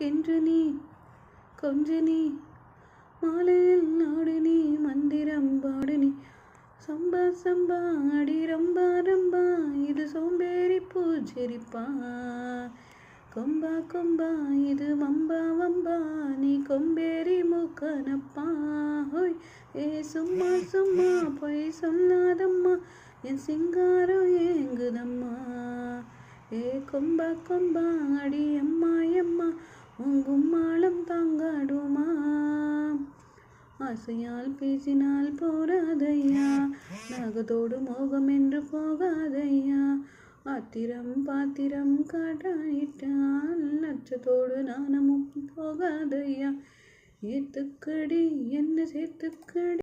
கென்று நீ கொஞ்ச நீ மாலையில் நாடு நீ மந்திரம் பாடு நீ சம்பா சம்பா அடி ரம்பா ரம்பா இது சோம்பேறி பூஜரிப்பா கொம்பா கொம்பா இது வம்பா வம்பா நீ கொம்பேறி மூக்கனப்பா ஹோய் ஏ சும்மா சும்மா பொய் சொல்லாதம்மா என் சிங்காரம் ஏங்குதம்மா ஏ கொம்பா கொம்பா அடி அம்மா எம்மா உங்கும்மாளம் தாங்காடுமா ஆசையால் பேசினால் போராதையா நாகத்தோடு மோகம் என்று போகாதையா ஆத்திரம் பாத்திரம் காட்டாயிட்டால் லட்சத்தோடு நாணமும் போகாதையா ஏத்துக்கடி என்ன சேர்த்துக்கடி.